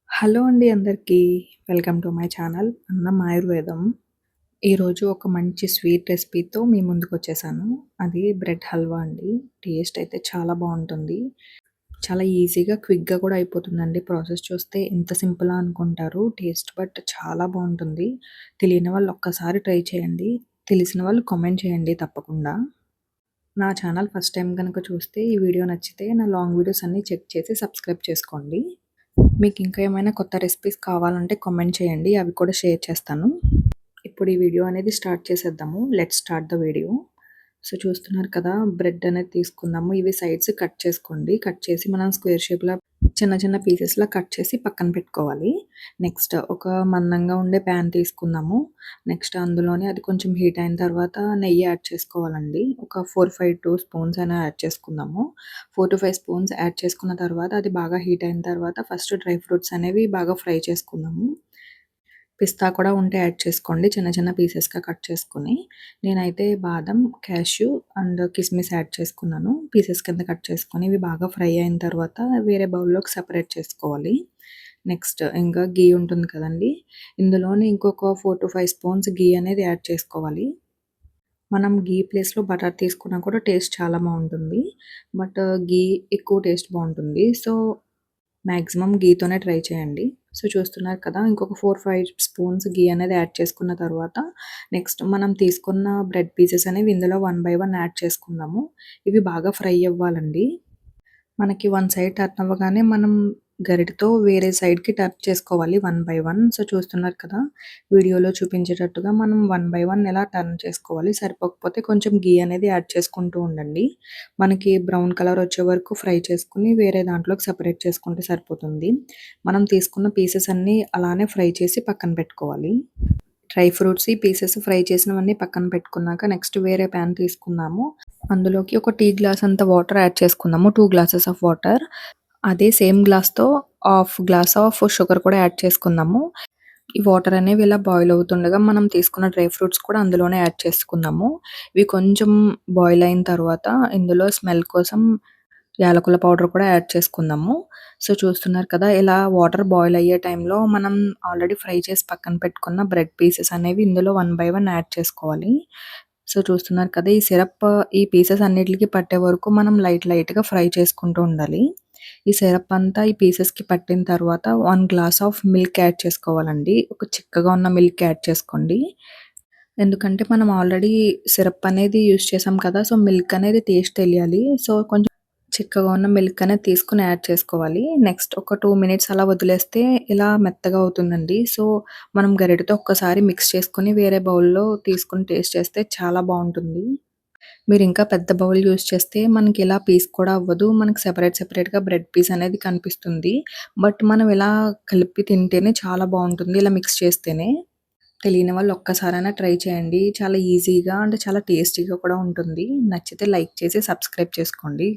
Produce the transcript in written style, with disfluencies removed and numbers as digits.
Hello అండి అందరికీ. Welcome to my channel అన్నం ఆయుర్వేదం. ఈరోజు ఒక మంచి స్వీట్ రెసిపీతో మీ ముందుకొచ్చేసాను. అది బ్రెడ్ హల్వా అండి. టేస్ట్ అయితే చాలా బావుంటుంది. చాలా ఈజీగా, క్విక్‌గా కూడా అయిపోతుందండి. ప్రాసెస్ చూస్తే ఎంత సింపులా అనుకుంటారు. టేస్ట్ బట్ చాలా బావుంటుంది. తెలియని వాళ్ళు ఒక్కసారి ట్రై చేయండి. తెలిసిన వాళ్ళు కామెంట్ చేయండి తప్పకుండా. నా ఛానల్ ఫస్ట్ టైమ్ గనుక చూస్తే ఈ వీడియో నచ్చితే నా లాంగ్ వీడియోస్ అన్నీ చెక్ చేసి సబ్స్క్రైబ్ చేసుకోండి. మీకు ఇంకా ఏమైనా కొత్త రెసిపీస్ కావాలంటే కామెంట్ చేయండి. అవి కూడా షేర్ చేస్తాను. ఇప్పుడు ఈ వీడియో అనేది స్టార్ట్ చేసేద్దాము. Let's start the video. So, చూస్తున్నారు కదా! బ్రెడ్ అనేది తీసుకుందాము. ఇవి సైడ్స్ కట్ చేసుకోండి. కట్ చేసి మనం స్క్వేర్ షేప్‌లా చిన్న చిన్న పీసెస్‌లా కట్ చేసి పక్కన పెట్టుకోవాలి. నెక్స్ట్ ఒక మందంగా ఉండే ప్యాన్ తీసుకుందాము. నెక్స్ట్ అందులోనే అది కొంచెం హీట్ అయిన తర్వాత నెయ్యి యాడ్ చేసుకోవాలండి. ఒక 4, 5 స్పూన్స్ అయినా యాడ్ చేసుకుందాము. 4-5 స్పూన్స్ యాడ్ చేసుకున్న తర్వాత అది బాగా హీట్ అయిన తర్వాత ఫస్ట్ డ్రై ఫ్రూట్స్ అనేవి బాగా ఫ్రై చేసుకుందాము. పిస్తా కూడా ఉంటే యాడ్ చేసుకోండి. చిన్న చిన్న పీసెస్‌గా కట్ చేసుకొని. నేనైతే బాదం, క్యాష్యూ అండ్ కిస్మిస్ యాడ్ చేసుకున్నాను. పీసెస్ కింద కట్ చేసుకొని ఇవి బాగా ఫ్రై అయిన తర్వాత వేరే బౌల్‌లోకి సెపరేట్ చేసుకోవాలి. నెక్స్ట్ ఇంకా ఘీ ఉంటుంది కదండీ! ఇందులోనే ఇంకొక 4-5 స్పూన్స్ ఘీ అనేది యాడ్ చేసుకోవాలి. మనం ఘీ ప్లేస్‌లో బటర్ తీసుకున్నా కూడా టేస్ట్ చాలా బావుంటుంది. బట్ ఘీ ఎక్కువ టేస్ట్ బావుంటుంది. సో, మాక్సిమం ఘీతోనే ట్రై చేయండి. సో, చూస్తున్నారు కదా! ఇంకొక 4-5 స్పూన్స్ ఘీ అనేది యాడ్ చేసుకున్న తర్వాత నెక్స్ట్ మనం తీసుకున్న బ్రెడ్ పీసెస్ అనేవి ఇందులో వన్ బై వన్ యాడ్ చేసుకుందాము. ఇవి బాగా ఫ్రై అవ్వాలండి. మనకి వన్ సైడ్ టర్న్ అవ్వగానే మనం గరిటెతో వేరే సైడ్‌కి టర్న్ చేసుకోవాలి వన్ బై వన్. సో, చూస్తున్నారు కదా! వీడియోలో చూపించేటట్టుగా మనం వన్ బై వన్ ఇలా టర్న్ చేసుకోవాలి. సరిపోకపోతే కొంచెం ఘీ అనేది యాడ్ చేసుకుంటూ ఉండండి. మనకి బ్రౌన్ కలర్ వచ్చే వరకు ఫ్రై చేసుకొని వేరే దాంట్లోకి సెపరేట్ చేసుకుంటే సరిపోతుంది. మనం తీసుకున్న పీసెస్ అన్నీ అలానే ఫ్రై చేసి పక్కన పెట్టుకోవాలి. డ్రై ఫ్రూట్స్ ఈ పీసెస్ ఫ్రై చేసినవన్నీ పక్కన పెట్టుకున్నాక నెక్స్ట్ వేరే ప్యాన్ తీసుకుందాము. అందులోకి ఒక టీ గ్లాస్ అంత వాటర్ యాడ్ చేసుకుందాము. 2 గ్లాసెస్ ఆఫ్ వాటర్. అదే సేమ్ గ్లాస్‌తో హాఫ్ గ్లాస్ ఆఫ్ షుగర్ కూడా యాడ్ చేసుకుందాము. ఈ వాటర్ అనేవి ఇలా బాయిల్ అవుతుండగా మనం తీసుకున్న డ్రై ఫ్రూట్స్ కూడా అందులోనే యాడ్ చేసుకుందాము. ఇవి కొంచెం బాయిల్ అయిన తర్వాత ఇందులో స్మెల్ కోసం యాలకుల పౌడర్ కూడా యాడ్ చేసుకుందాము. సో, చూస్తున్నారు కదా! ఇలా వాటర్ బాయిల్ అయ్యే టైంలో మనం ఆల్రెడీ ఫ్రై చేసి పక్కన పెట్టుకున్న బ్రెడ్ పీసెస్ అనేవి ఇందులో వన్ బై వన్ యాడ్ చేసుకోవాలి. సో, చూస్తున్నారు కదా! ఈ సిరప్ ఈ పీసెస్ అన్నిట్లికి పట్టే వరకు మనం లైట్‌గా ఫ్రై చేసుకుంటూ ఉండాలి. ఈ సిరప్ అంతా ఈ పీసెస్‌కి పట్టిన తర్వాత 1 గ్లాస్ ఆఫ్ మిల్క్ యాడ్ చేసుకోవాలండి. ఒక చిక్కగా ఉన్న మిల్క్ యాడ్ చేసుకోండి. ఎందుకంటే మనం ఆల్రెడీ సిరప్ అనేది యూజ్ చేసాం కదా! సో, మిల్క్ అనేది టేస్ట్ తెలియాలి. సో, కొంచెం చిక్కగా ఉన్న మిల్క్ అనేది తీసుకొని యాడ్ చేసుకోవాలి. నెక్స్ట్ ఒక 2 మినిట్స్ అలా వదిలేస్తే ఇలా మెత్తగా అవుతుందండి. సో, మనం గరిటెతో ఒక్కసారి మిక్స్ చేసుకొని వేరే బౌల్‌లో తీసుకొని టేస్ట్ చేస్తే చాలా బావుంటుంది. మీరింకా పెద్ద బౌల్ యూజ్ చేస్తే మనకి ఇలా పీస్ కూడా అవ్వదు. మనకి సెపరేట్‌గా బ్రెడ్ పీస్ అనేది కనిపిస్తుంది. బట్ మనం ఇలా కలిపి తింటేనే చాలా బావుంటుంది. ఇలా మిక్స్ చేస్తేనే. తెలియని వాళ్ళు ఒక్కసారైనా ట్రై చేయండి. చాలా ఈజీగా అండ్ చాలా టేస్టీగా కూడా ఉంటుంది. నచ్చితే లైక్ చేసి సబ్స్క్రైబ్ చేసుకోండి.